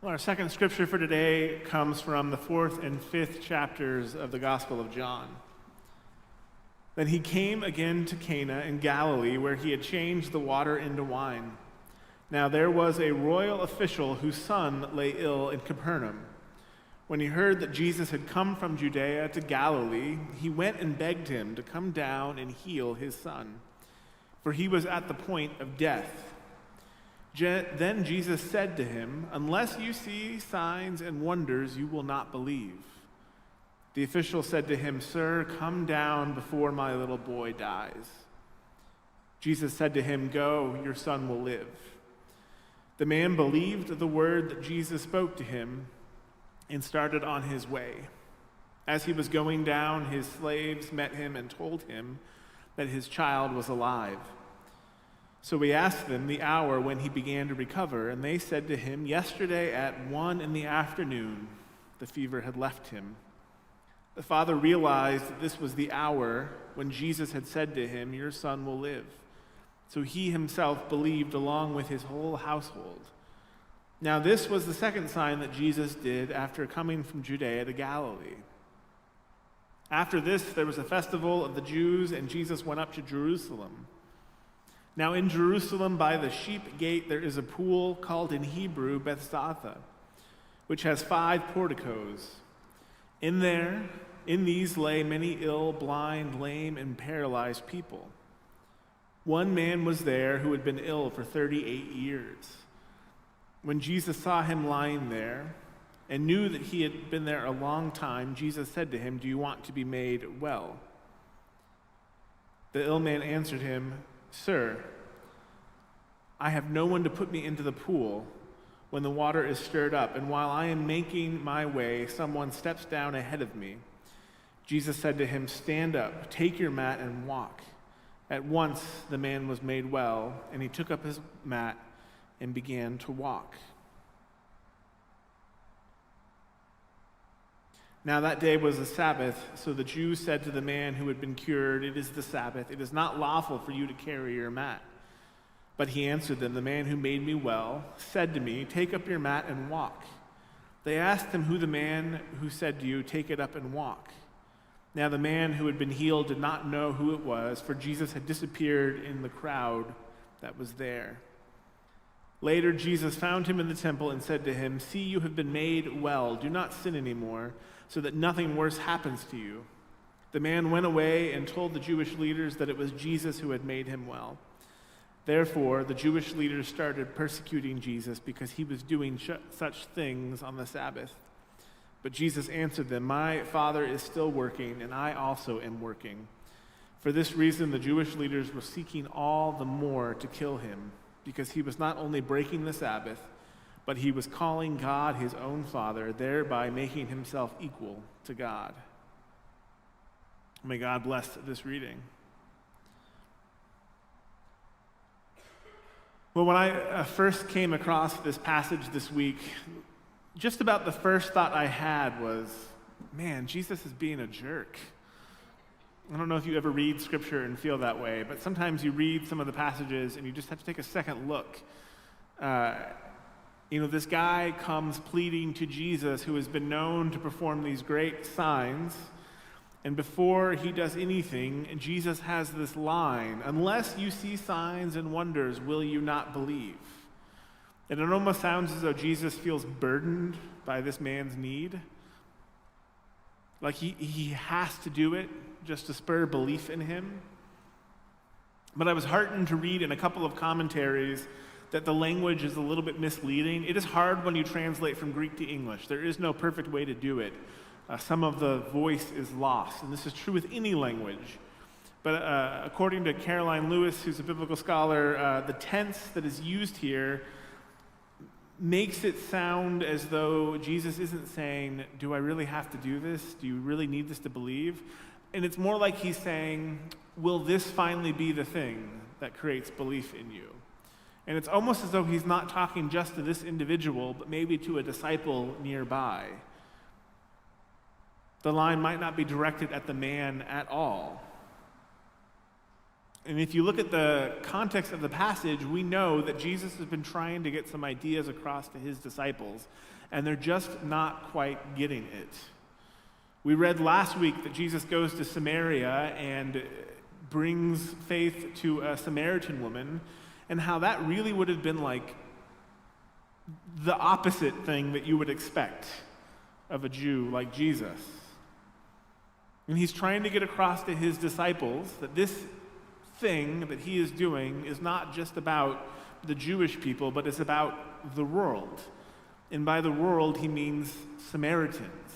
Well, our second scripture for today comes from the 4th and 5th chapters of the Gospel of John. Then he came again to Cana in Galilee, where he had changed the water into wine. Now there was a royal official whose son lay ill in Capernaum. When he heard that Jesus had come from Judea to Galilee, he went and begged him to come down and heal his son, for he was at the point of death. Then Jesus said to him, "Unless you see signs and wonders, you will not believe." The official said to him, "Sir, come down before my little boy dies." Jesus said to him, "Go, your son will live." The man believed the word that Jesus spoke to him and started on his way. As he was going down, his slaves met him and told him that his child was alive. So he asked them the hour when he began to recover, and they said to him, "Yesterday at 1 p.m, the fever had left him." The father realized that this was the hour when Jesus had said to him, "Your son will live." So he himself believed along with his whole household. Now this was the second sign that Jesus did after coming from Judea to Galilee. After this, there was a festival of the Jews, and Jesus went up to Jerusalem. Now in Jerusalem by the sheep gate there is a pool called in Hebrew Bethesda, which has 5 porticos. In these lay many ill, blind, lame, and paralyzed people. One man was there who had been ill for 38 years. When Jesus saw him lying there and knew that he had been there a long time, Jesus said to him, "Do you want to be made well?" The ill man answered him, "Sir, I have no one to put me into the pool when the water is stirred up, and while I am making my way, someone steps down ahead of me." Jesus said to him, "Stand up, take your mat and walk." At once the man was made well, and he took up his mat and began to walk. Now that day was the Sabbath, so the Jews said to the man who had been cured, "It is the Sabbath. It is not lawful for you to carry your mat." But he answered them, "The man who made me well said to me, 'Take up your mat and walk.'" They asked him, "Who the man who said to you, 'Take it up and walk'?" Now the man who had been healed did not know who it was, for Jesus had disappeared in the crowd that was there. Later Jesus found him in the temple and said to him, "See, you have been made well. Do not sin anymore, so that nothing worse happens to you." The man went away and told the Jewish leaders that it was Jesus who had made him well. Therefore, the Jewish leaders started persecuting Jesus because he was doing such things on the Sabbath. But Jesus answered them, "My Father is still working, and I also am working." For this reason, the Jewish leaders were seeking all the more to kill him, because he was not only breaking the Sabbath, but he was calling God his own Father, thereby making himself equal to God. May God bless this reading. Well, when I first came across this passage this week, just about the first thought I had was, man, Jesus is being a jerk. I don't know if you ever read Scripture and feel that way, but sometimes you read some of the passages and you just have to take a second look. This guy comes pleading to Jesus, who has been known to perform these great signs, and before he does anything, Jesus has this line, "Unless you see signs and wonders, will you not believe?" And it almost sounds as though Jesus feels burdened by this man's need. Like he has to do it just to spur belief in him. But I was heartened to read in a couple of commentaries that the language is a little bit misleading. It is hard when you translate from Greek to English. There is no perfect way to do it. Some of the voice is lost, and this is true with any language. But according to Caroline Lewis, who's a biblical scholar, the tense that is used here makes it sound as though Jesus isn't saying, "Do I really have to do this? Do you really need this to believe?" And it's more like he's saying, "Will this finally be the thing that creates belief in you?" And it's almost as though he's not talking just to this individual, but maybe to a disciple nearby. The line might not be directed at the man at all. And if you look at the context of the passage, we know that Jesus has been trying to get some ideas across to his disciples, and they're just not quite getting it. We read last week that Jesus goes to Samaria and brings faith to a Samaritan woman, and how that really would have been like the opposite thing that you would expect of a Jew like Jesus. And he's trying to get across to his disciples that this thing that he is doing is not just about the Jewish people, but it's about the world. And by the world, he means Samaritans.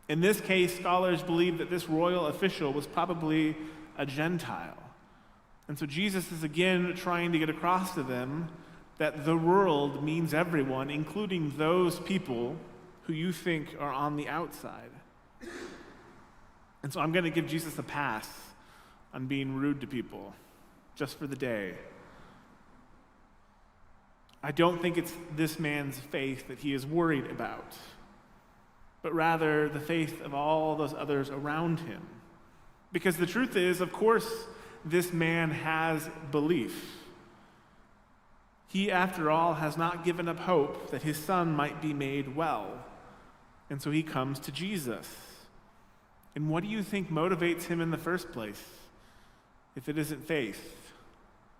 In this case, scholars believe that this royal official was probably a Gentile. And so Jesus is again trying to get across to them that the world means everyone, including those people who you think are on the outside. And so I'm going to give Jesus a pass on being rude to people, just for the day. I don't think it's this man's faith that he is worried about, but rather the faith of all those others around him. Because the truth is, of course, this man has belief. He, after all, has not given up hope that his son might be made well. And so he comes to Jesus. And what do you think motivates him in the first place, if it isn't faith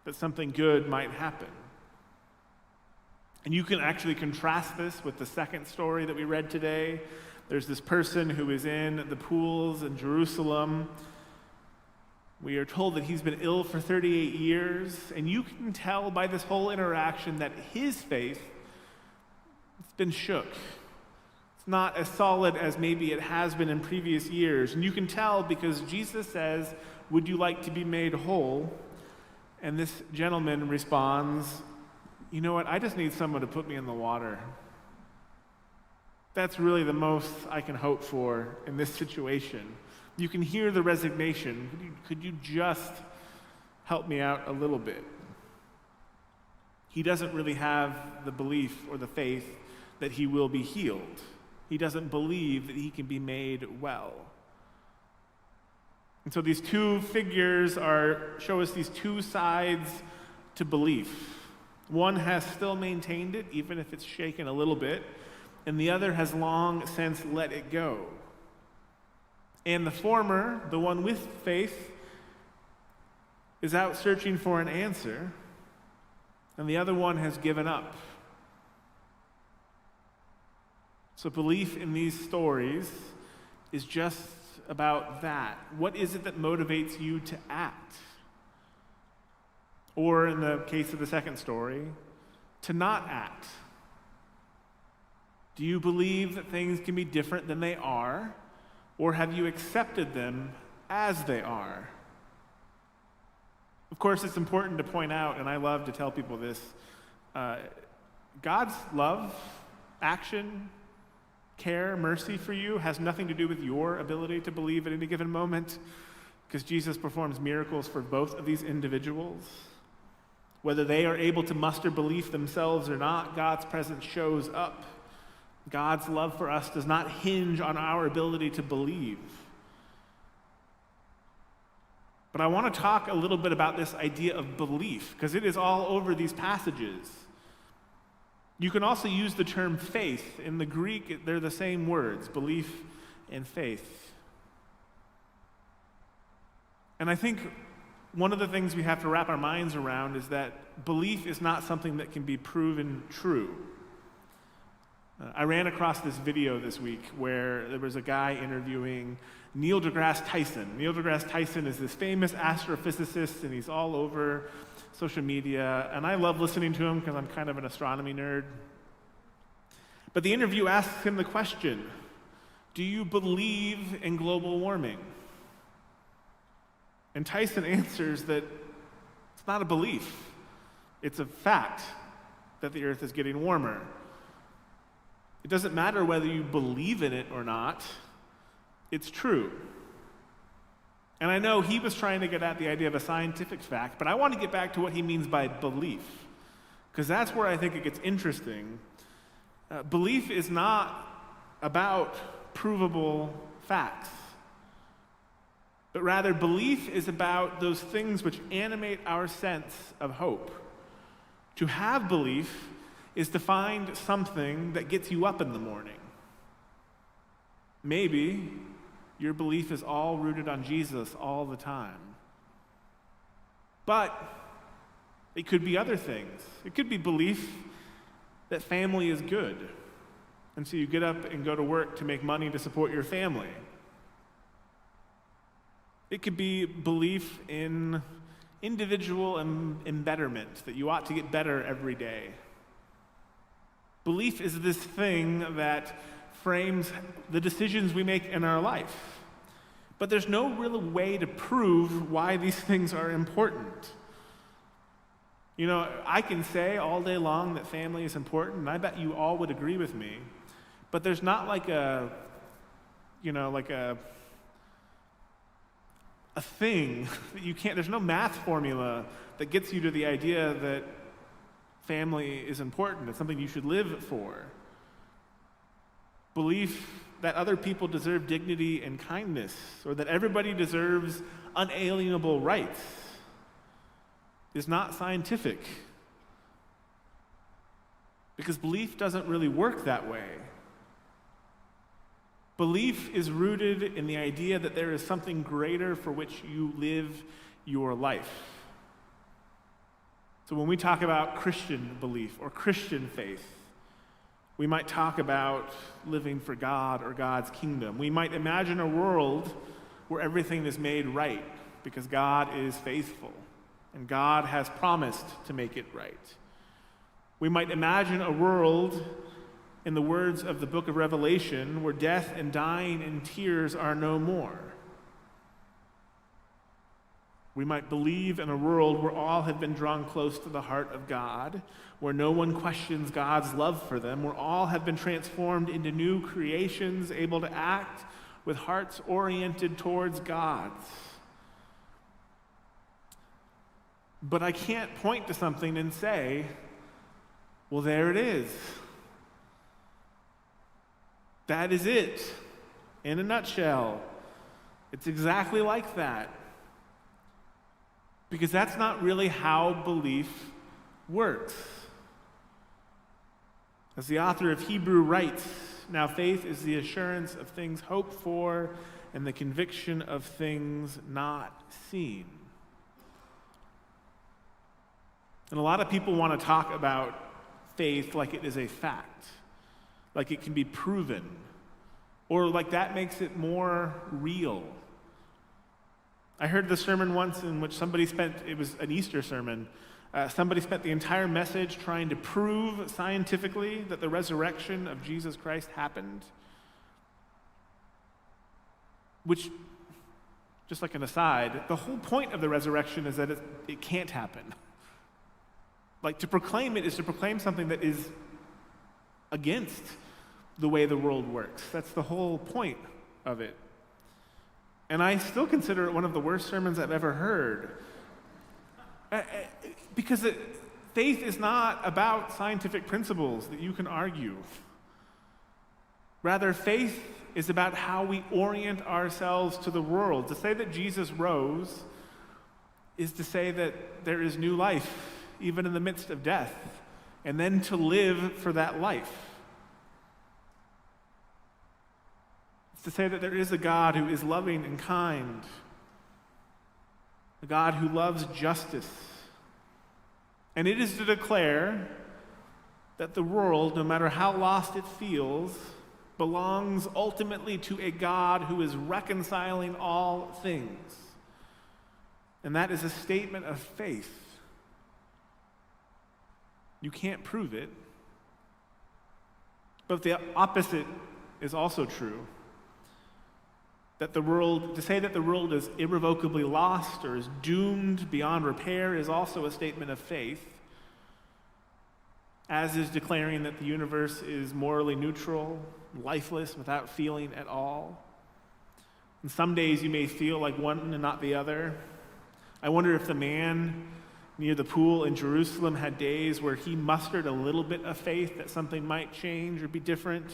that something good might happen? And you can actually contrast this with the second story that we read today. There's this person who is in the pools in Jerusalem. We are told that he's been ill for 38 years, and you can tell by this whole interaction that his faith has been shook. It's not as solid as maybe it has been in previous years. And you can tell because Jesus says, "Would you like to be made whole?" And this gentleman responds, "You know what? I just need someone to put me in the water. That's really the most I can hope for in this situation." You can hear the resignation. Could you just help me out a little bit? He doesn't really have the belief or the faith that he will be healed. He doesn't believe that he can be made well. And so these two figures show us these two sides to belief. One has still maintained it, even if it's shaken a little bit, and the other has long since let it go. And the former, the one with faith, is out searching for an answer, and the other one has given up. So belief in these stories is just about that. What is it that motivates you to act? Or in the case of the second story, to not act. Do you believe that things can be different than they are? Or have you accepted them as they are? Of course, it's important to point out, and I love to tell people this, God's love, action, care, mercy for you has nothing to do with your ability to believe at any given moment, because Jesus performs miracles for both of these individuals. Whether they are able to muster belief themselves or not, God's presence shows up. God's love for us does not hinge on our ability to believe. But I want to talk a little bit about this idea of belief, because it is all over these passages. You can also use the term faith. In the Greek, they're the same words, belief and faith. And I think one of the things we have to wrap our minds around is that belief is not something that can be proven true. I ran across this video this week where there was a guy interviewing Neil deGrasse Tyson. Neil deGrasse Tyson is this famous astrophysicist, and he's all over social media, and I love listening to him because I'm kind of an astronomy nerd. But the interview asks him the question, do you believe in global warming? And Tyson answers that it's not a belief. It's a fact that the earth is getting warmer. It doesn't matter whether you believe in it or not. It's true. And I know he was trying to get at the idea of a scientific fact, but I want to get back to what he means by belief, because that's where I think it gets interesting. Belief is not about provable facts. But rather, belief is about those things which animate our sense of hope. To have belief is to find something that gets you up in the morning. Maybe your belief is all rooted on Jesus all the time. But it could be other things. It could be belief that family is good, and so you get up and go to work to make money to support your family. It could be belief in individual embetterment, that you ought to get better every day. Belief is this thing that frames the decisions we make in our life. But there's no real way to prove why these things are important. You know, I can say all day long that family is important, and I bet you all would agree with me. But there's not like a thing that you can't, there's no math formula that gets you to the idea that family is important. It's something you should live for. Belief that other people deserve dignity and kindness, or that everybody deserves unalienable rights, is not scientific. Because belief doesn't really work that way. Belief is rooted in the idea that there is something greater for which you live your life. So when we talk about Christian belief or Christian faith, we might talk about living for God or God's kingdom. We might imagine a world where everything is made right because God is faithful and God has promised to make it right. We might imagine a world, in the words of the book of Revelation, where death and dying and tears are no more. We might believe in a world where all have been drawn close to the heart of God, where no one questions God's love for them, where all have been transformed into new creations, able to act with hearts oriented towards God's. But I can't point to something and say, well, there it is. That is it, in a nutshell. It's exactly like that. Because that's not really how belief works. As the author of Hebrew writes, now faith is the assurance of things hoped for and the conviction of things not seen. And a lot of people want to talk about faith like it is a fact, like it can be proven, or like that makes it more real. I heard the sermon once in which it was an Easter sermon, somebody spent the entire message trying to prove scientifically that the resurrection of Jesus Christ happened. Which, just like an aside, the whole point of the resurrection is that it can't happen. Like, to proclaim it is to proclaim something that is against the way the world works. That's the whole point of it. And I still consider it one of the worst sermons I've ever heard. Because faith is not about scientific principles that you can argue. Rather, faith is about how we orient ourselves to the world. To say that Jesus rose is to say that there is new life, even in the midst of death, and then to live for that life. It's to say that there is a God who is loving and kind, a God who loves justice. And it is to declare that the world, no matter how lost it feels, belongs ultimately to a God who is reconciling all things. And that is a statement of faith. You can't prove it, but the opposite is also true. To say that the world is irrevocably lost or is doomed beyond repair is also a statement of faith, as is declaring that the universe is morally neutral, lifeless, without feeling at all. And some days you may feel like one and not the other. I wonder if the man near the pool in Jerusalem had days where he mustered a little bit of faith that something might change or be different,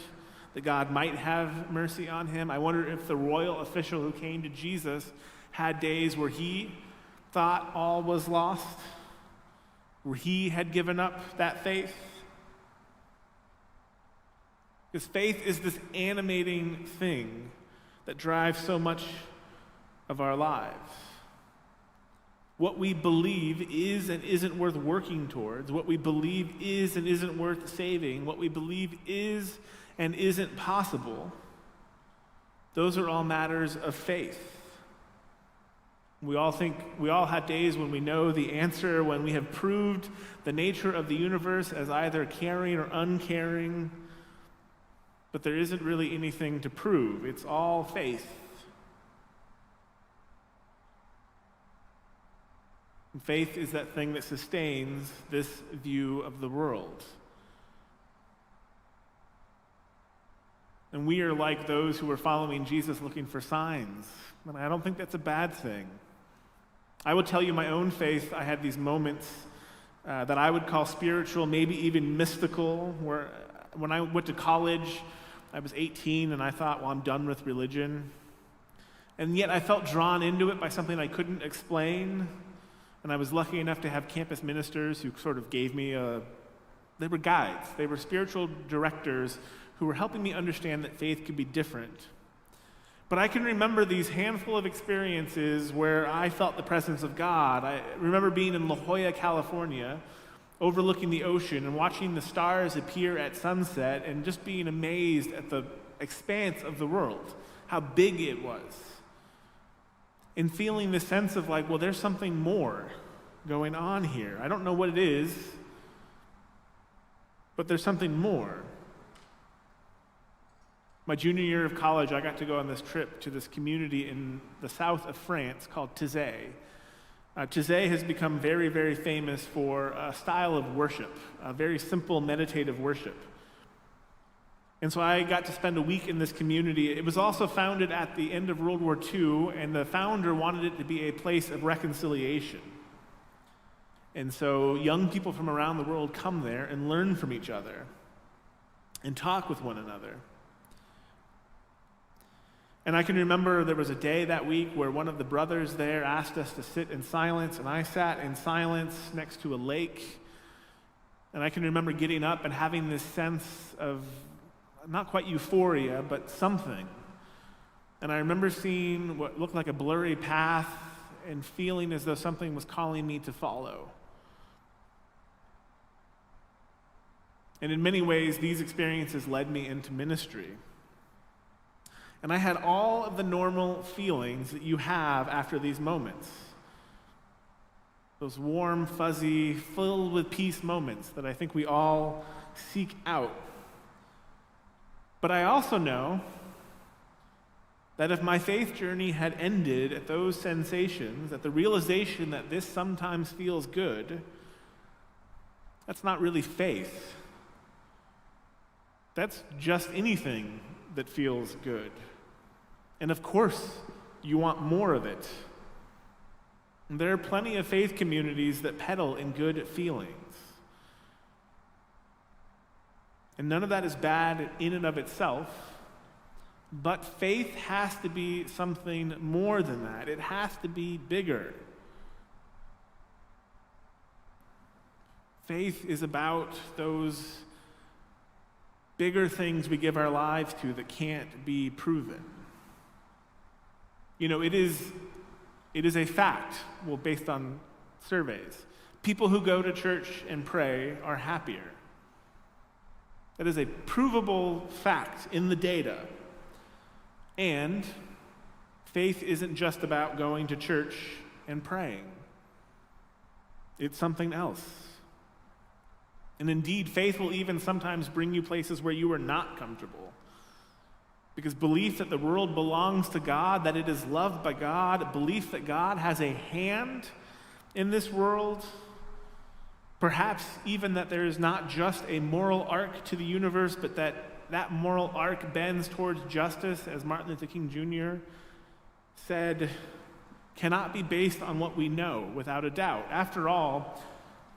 that God might have mercy on him. I wonder if the royal official who came to Jesus had days where he thought all was lost, where he had given up that faith. Because faith is this animating thing that drives so much of our lives. What we believe is and isn't worth working towards, what we believe is and isn't worth saving, what we believe is and isn't possible, those are all matters of faith. We all have days when we know the answer, when we have proved the nature of the universe as either caring or uncaring, but there isn't really anything to prove. It's all faith. And faith is that thing that sustains this view of the world. And we are like those who are following Jesus looking for signs. And I don't think that's a bad thing. I will tell you my own faith. I had these moments that I would call spiritual, maybe even mystical, where when I went to college, I was 18 and I thought, well, I'm done with religion. And yet I felt drawn into it by something I couldn't explain. And I was lucky enough to have campus ministers who sort of gave me they were guides. They were spiritual directors who were helping me understand that faith could be different. But I can remember these handful of experiences where I felt the presence of God. I remember being in La Jolla, California, overlooking the ocean and watching the stars appear at sunset and just being amazed at the expanse of the world, how big it was. And feeling the sense of like, well, there's something more going on here. I don't know what it is, but there's something more. My junior year of college, I got to go on this trip to this community in the south of France called Tizé. Tizé has become very, very famous for a style of worship, a very simple meditative worship. And so I got to spend a week in this community. It was also founded at the end of World War II, and the founder wanted it to be a place of reconciliation. And so young people from around the world come there and learn from each other and talk with one another. And I can remember there was a day that week where one of the brothers there asked us to sit in silence, and I sat in silence next to a lake. And I can remember getting up and having this sense of not quite euphoria, but something. And I remember seeing what looked like a blurry path and feeling as though something was calling me to follow. And in many ways, these experiences led me into ministry. And I had all of the normal feelings that you have after these moments. Those warm, fuzzy, filled with peace moments that I think we all seek out. But I also know that if my faith journey had ended at those sensations, at the realization that this sometimes feels good, that's not really faith. That's just anything that feels good. And of course, you want more of it. And there are plenty of faith communities that peddle in good feelings. And none of that is bad in and of itself, but faith has to be something more than that. It has to be bigger. Faith is about those bigger things we give our lives to that can't be proven. You know, it is a fact, well, based on surveys. People who go to church and pray are happier. That is a provable fact in the data. And faith isn't just about going to church and praying. It's something else. And indeed, faith will even sometimes bring you places where you are not comfortable. Because belief that the world belongs to God, that it is loved by God, belief that God has a hand in this world, perhaps even that there is not just a moral arc to the universe, but that moral arc bends towards justice, as Martin Luther King Jr. said, cannot be based on what we know, without a doubt. After all,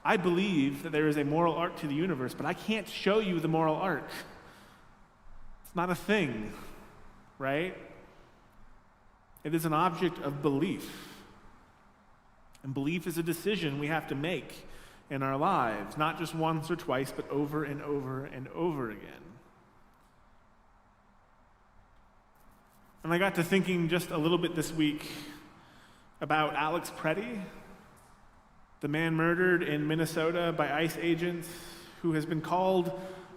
I believe that there is a moral arc to the universe, but I can't show you the moral arc. It's not a thing, right? It is an object of belief. And belief is a decision we have to make in our lives, not just once or twice, but over and over and over again. And I got to thinking just a little bit this week about Alex Preddy, the man murdered in Minnesota by ICE agents, who has been called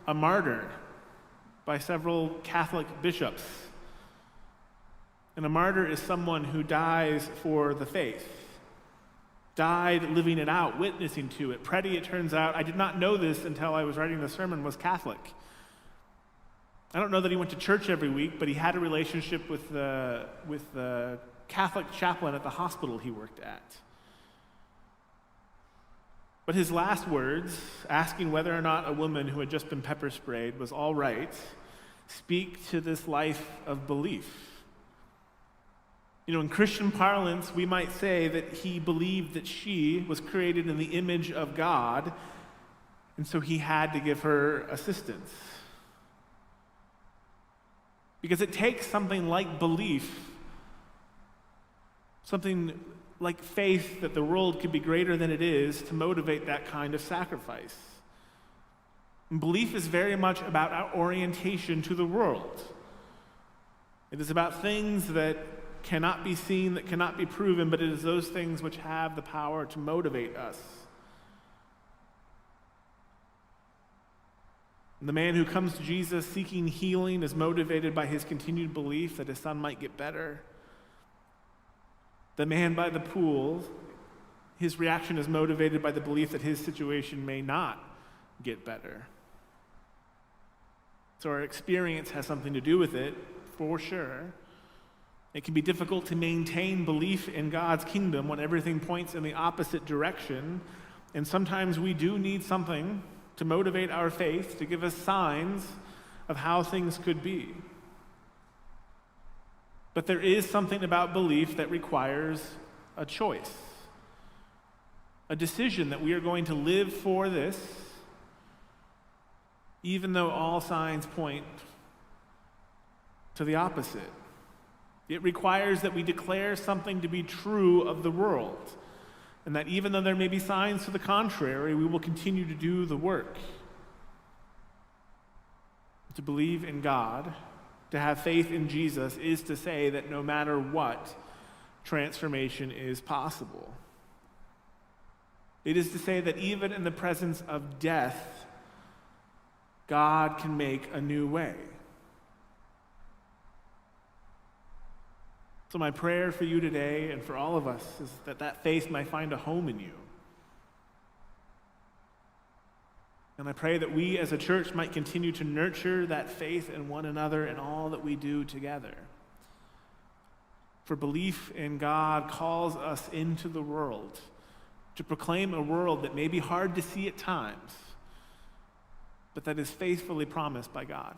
a martyr by several Catholic bishops. And a martyr is someone who dies for the faith, died living it out, witnessing to it. Preddy, it turns out, I did not know this until I was writing the sermon, was Catholic. I don't know that he went to church every week, but he had a relationship with the Catholic chaplain at the hospital he worked at. But his last words, asking whether or not a woman who had just been pepper sprayed was all right, speak to this life of belief. You know, in Christian parlance, we might say that he believed that she was created in the image of God, and so he had to give her assistance. Because it takes something like belief, something like faith that the world could be greater than it is, to motivate that kind of sacrifice. And belief is very much about our orientation to the world. It is about things that cannot be seen, that cannot be proven, but it is those things which have the power to motivate us. And the man who comes to Jesus seeking healing is motivated by his continued belief that his son might get better. The man by the pool, his reaction is motivated by the belief that his situation may not get better. So our experience has something to do with it, for sure. It can be difficult to maintain belief in God's kingdom when everything points in the opposite direction, and sometimes we do need something to motivate our faith, to give us signs of how things could be. But there is something about belief that requires a choice, a decision that we are going to live for this, even though all signs point to the opposite. It requires that we declare something to be true of the world, and that even though there may be signs to the contrary, we will continue to do the work. To believe in God, to have faith in Jesus, is to say that no matter what, transformation is possible. It is to say that even in the presence of death, God can make a new way. So my prayer for you today and for all of us is that that faith might find a home in you. And I pray that we as a church might continue to nurture that faith in one another in all that we do together. For belief in God calls us into the world to proclaim a world that may be hard to see at times, but that is faithfully promised by God.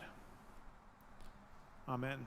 Amen.